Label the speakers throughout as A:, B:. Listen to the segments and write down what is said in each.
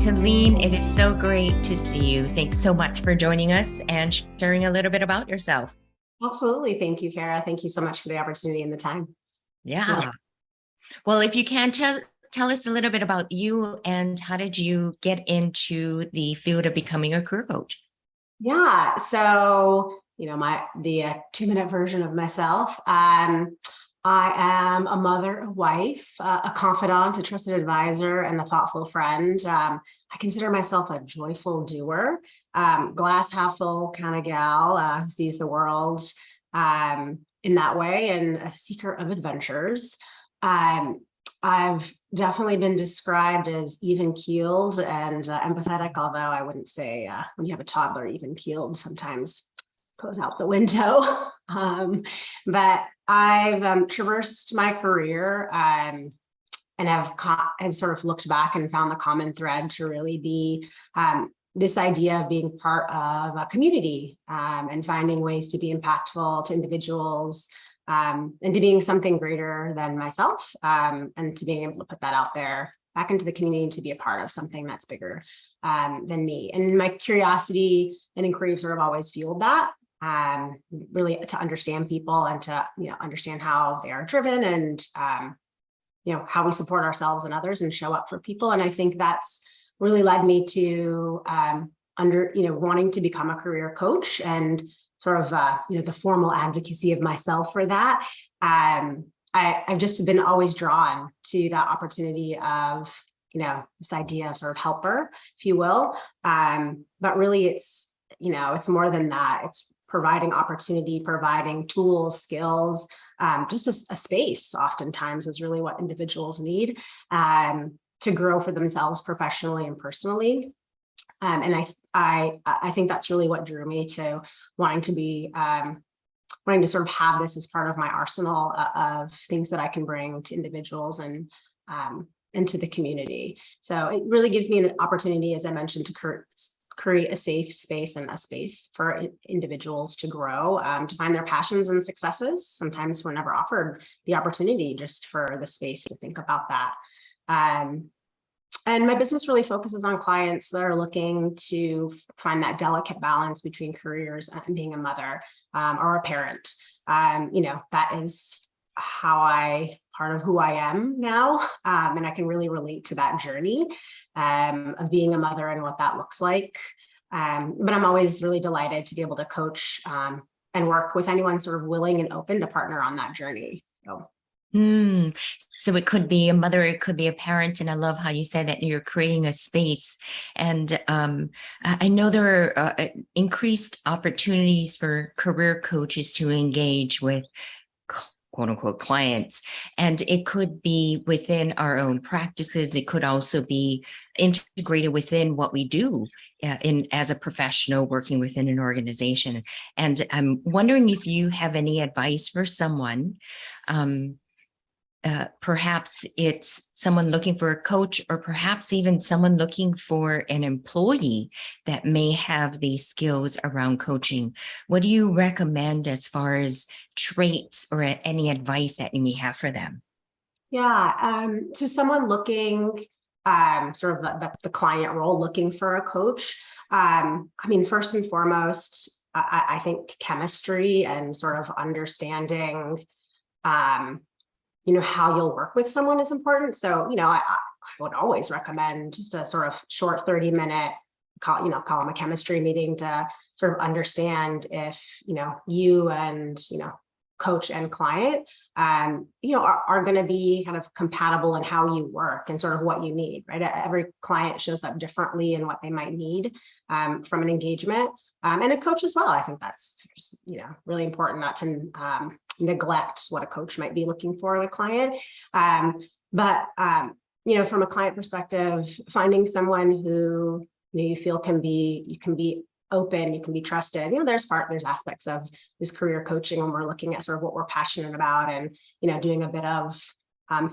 A: Taleen, it is so great to see you. Thanks so much for joining us and sharing a little bit about yourself.
B: Absolutely. Thank you, Kara. Thank you so much for the opportunity and the time.
A: Yeah. Well, if you can tell us a little bit about you and how did you get into the field of becoming a career coach?
B: Yeah. So, the 2-minute version of myself. I am a mother, a wife, a confidant, a trusted advisor, and a thoughtful friend. I consider myself a joyful doer, glass half full kind of gal who sees the world in that way, and a seeker of adventures. I've definitely been described as even-keeled and empathetic, although I wouldn't say when you have a toddler, even-keeled sometimes goes out the window. But I've traversed my career and have sort of looked back and found the common thread to really be this idea of being part of a community and finding ways to be impactful to individuals and to being something greater than myself and to being able to put that out there back into the community and to be a part of something that's bigger than me. And my curiosity and inquiry sort of always fueled that. Really to understand people and to understand how they are driven and how we support ourselves and others and show up for people. And I think that's really led me to wanting to become a career coach and sort of the formal advocacy of myself for that. I've just been always drawn to that opportunity of this idea of sort of helper, if you will. But really it's more than that. It's providing opportunity, providing tools, skills, just a space oftentimes is really what individuals need to grow for themselves professionally and personally. And I think that's really what drew me to wanting to sort of have this as part of my arsenal of things that I can bring to individuals and into the community. So it really gives me an opportunity, as I mentioned, to create a safe space and a space for individuals to grow, to find their passions and successes. Sometimes we're never offered the opportunity just for the space to think about that. And my business really focuses on clients that are looking to find that delicate balance between careers and being a mother or a parent. That is part of who I am now. And I can really relate to that journey of being a mother and what that looks like. But I'm always really delighted to be able to coach and work with anyone sort of willing and open to partner on that journey.
A: So it could be a mother, it could be a parent. And I love how you said that you're creating a space. And I know there are increased opportunities for career coaches to engage with quote unquote clients. And it could be within our own practices. It could also be integrated within what we do as a professional working within an organization. And I'm wondering if you have any advice for someone. Perhaps it's someone looking for a coach, or perhaps even someone looking for an employee that may have these skills around coaching. What do you recommend as far as traits or any advice that you may have for them?
B: Yeah, so someone looking, sort of the client role, looking for a coach. First and foremost, I think chemistry and sort of understanding how you'll work with someone is important. So, I would always recommend just a sort of short 30-minute call them a chemistry meeting to sort of understand if, you and, coach and client, are going to be kind of compatible in how you work and sort of what you need, right? Every client shows up differently in what they might need from an engagement. And a coach as well. I think that's, really important not to neglect what a coach might be looking for in a client. But from a client perspective, finding someone who you feel you can be open, you can be trusted. There's aspects of this career coaching when we're looking at sort of what we're passionate about and, doing a bit of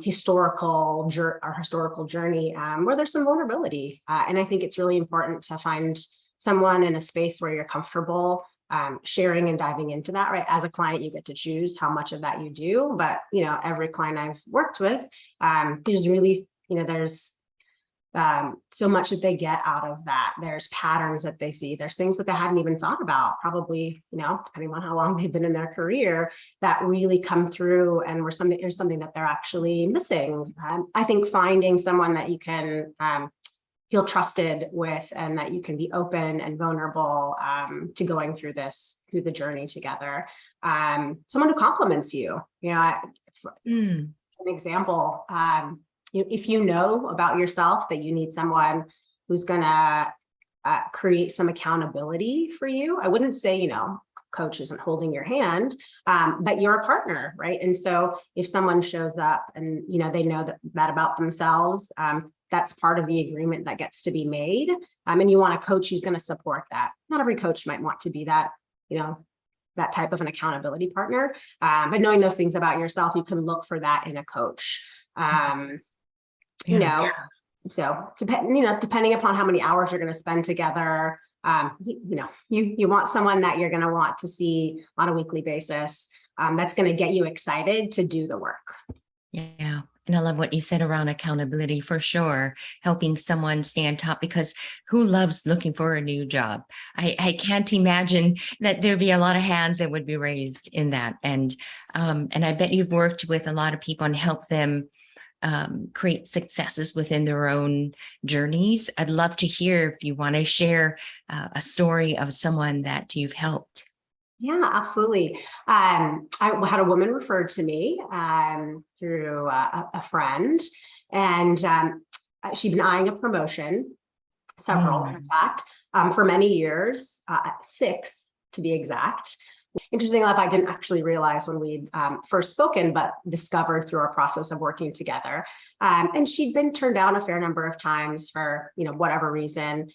B: historical journey where there's some vulnerability. And I think it's really important to find someone in a space where you're comfortable sharing and diving into that, right? As a client, you get to choose how much of that you do, but every client I've worked with, there's really, there's so much that they get out of that. There's patterns that they see. There's things that they hadn't even thought about, probably, depending on how long they've been in their career, that really come through and were something that they're actually missing. I think finding someone that you can feel trusted with and that you can be open and vulnerable to going through the journey together. Someone who compliments you, an example, if you know about yourself that you need someone who's gonna create some accountability for you. I wouldn't say, coach isn't holding your hand, but you're a partner, right? And so if someone shows up and, they know that about themselves, that's part of the agreement that gets to be made. And you want a coach who's going to support that. Not every coach might want to be that, that type of an accountabiling partner. But knowing those things about yourself, you can look for that in a coach. So depending upon how many hours you're going to spend together, you want someone that you're going to want to see on a weekly basis. That's going to get you excited to do the work.
A: Yeah. And I love what you said around accountability, for sure, helping someone stay on top, because who loves looking for a new job? I can't imagine that there'd be a lot of hands that would be raised in that. And I bet you've worked with a lot of people and helped them create successes within their own journeys. I'd love to hear if you want to share a story of someone that you've helped.
B: Yeah, absolutely. I had a woman referred to me through a friend, and she'd been eyeing a promotion, several, in fact, for many years, 6 to be exact. Interesting enough, I didn't actually realize when we'd first spoken, but discovered through our process of working together. And she'd been turned down a fair number of times for, whatever reason,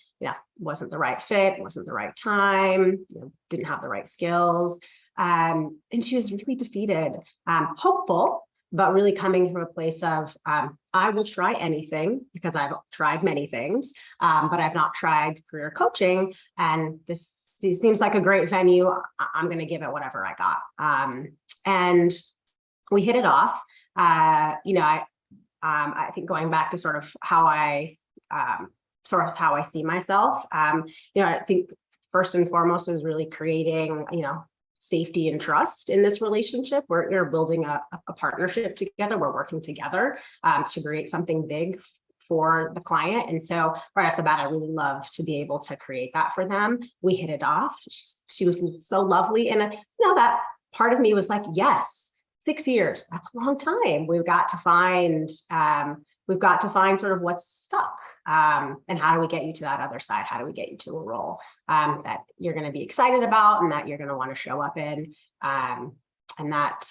B: wasn't the right fit, wasn't the right time, didn't have the right skills. And she was really defeated, hopeful, but really coming from a place of, I will try anything because I've tried many things, but I've not tried career coaching. And this seems like a great venue. I'm going to give it whatever I got. And we hit it off. I think going back to sort of how I see myself, I think first and foremost is really creating, safety and trust in this relationship. We're building a partnership together. We're working together to create something big for the client. And so right off the bat, I really love to be able to create that for them. We hit it off. She was so lovely. And that part of me was like, yes, 6 years, that's a long time. We've got to find sort of what's stuck. And how do we get you to that other side? How do we get you to a role that you're going to be excited about and that you're going to want to show up in, and that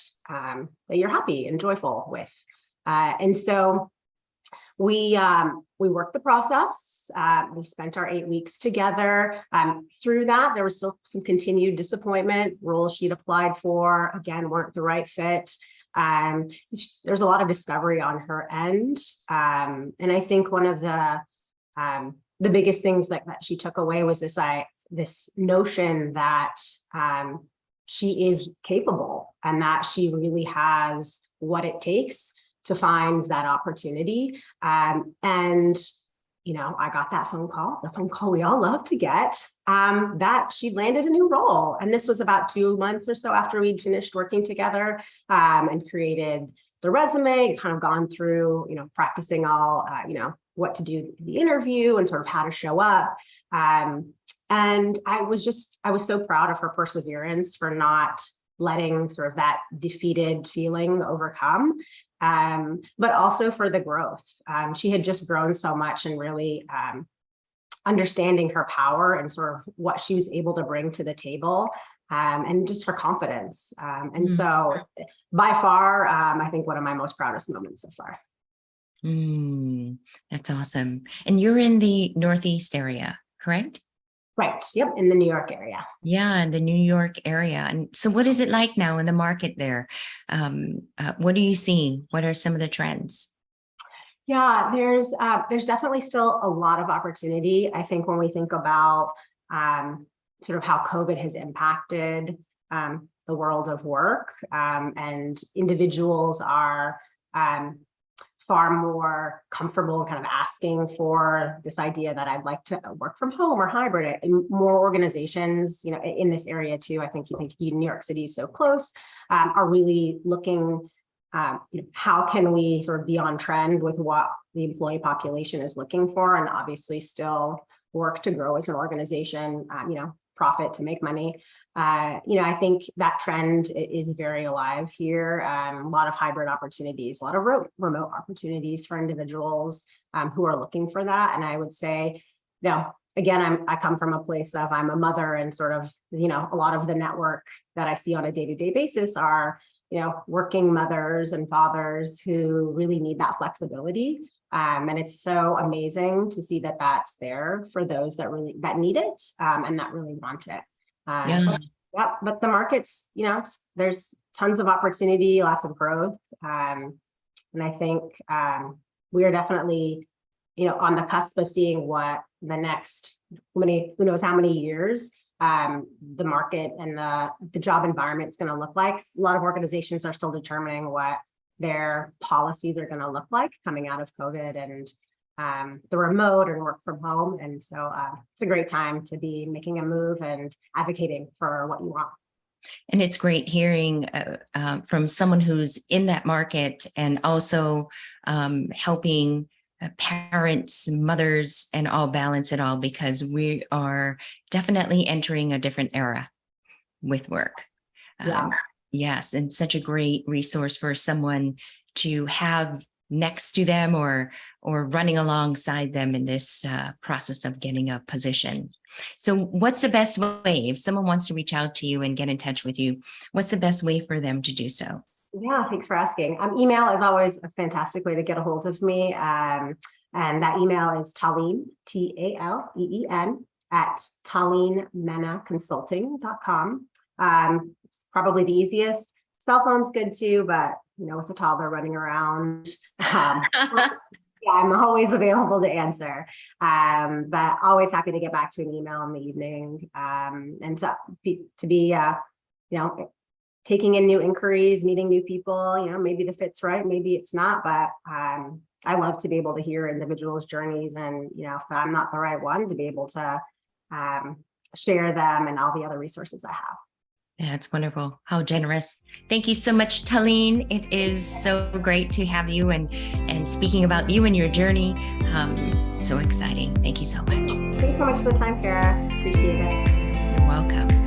B: you're happy and joyful with. And so we worked the process. We spent our 8 weeks together. Through that, there was still some continued disappointment. Roles she'd applied for, again, weren't the right fit. There's a lot of discovery on her end. And I think one of the biggest things that she took away was this notion that she is capable and that she really has what it takes to find that opportunity. I got that phone call, the phone call we all love to get, that she landed a new role. And this was about 2 months or so after we'd finished working together, and created the resume, kind of gone through, practicing all, what to do in the interview and sort of how to show up. And I was so proud of her perseverance for not letting sort of that defeated feeling overcome, but also for the growth. She had just grown so much and really understanding her power and sort of what she was able to bring to the table, and just her confidence. So by far, I think one of my most proudest moments so far.
A: That's awesome. And you're in the Northeast area, correct?
B: Right. Yep. In the New York area.
A: Yeah, in the New York area. And so what is it like now in the market there? What are you seeing? What are some of the trends?
B: Yeah, there's definitely still a lot of opportunity. I think when we think about sort of how COVID has impacted the world of work, and individuals are far more comfortable kind of asking for this idea that I'd like to work from home or hybrid. And more organizations, in this area too, I think New York City is so close, are really looking, how can we sort of be on trend with what the employee population is looking for, and obviously still work to grow as an organization, profit to make money. I think that trend is very alive here. A lot of hybrid opportunities, a lot of remote opportunities for individuals who are looking for that. And I would say, again, I come from a place of I'm a mother, and sort of, a lot of the network that I see on a day-to-day basis are, working mothers and fathers who really need that flexibility. And it's so amazing to see that that's there for those that need it, and that really want it. But the market's, there's tons of opportunity, lots of growth. And I think we are definitely, on the cusp of seeing what the next, who knows how many years, the market and the job environment is going to look like. A lot of organizations are still determining what their policies are going to look like coming out of COVID and the remote and work from home. And so it's a great time to be making a move and advocating for what you want.
A: And it's great hearing from someone who's in that market, and also helping parents, mothers, and all balance it all, because we are definitely entering a different era with work. Yes, and such a great resource for someone to have next to them or running alongside them in this process of getting a position. So what's the best way, if someone wants to reach out to you and get in touch with you, what's the best way for them to do so?
B: Yeah, thanks for asking. Email is always a fantastic way to get a hold of me. And that email is Taleen, Taleen, at TaleenMenaConsulting.com. It's probably the easiest. Cell phone's good too, but with a toddler running around, I'm always available to answer. But always happy to get back to an email in the evening, and to be taking in new inquiries, meeting new people. Maybe the fit's right, maybe it's not, but I love to be able to hear individuals' journeys, and if I'm not the right one, to be able to share them and all the other resources I have.
A: That's wonderful. How generous. Thank you so much, Taleen. It is so great to have you and speaking about you and your journey. So exciting. Thank you so much.
B: Thanks so much for the time, Kara. Appreciate it.
A: You're welcome.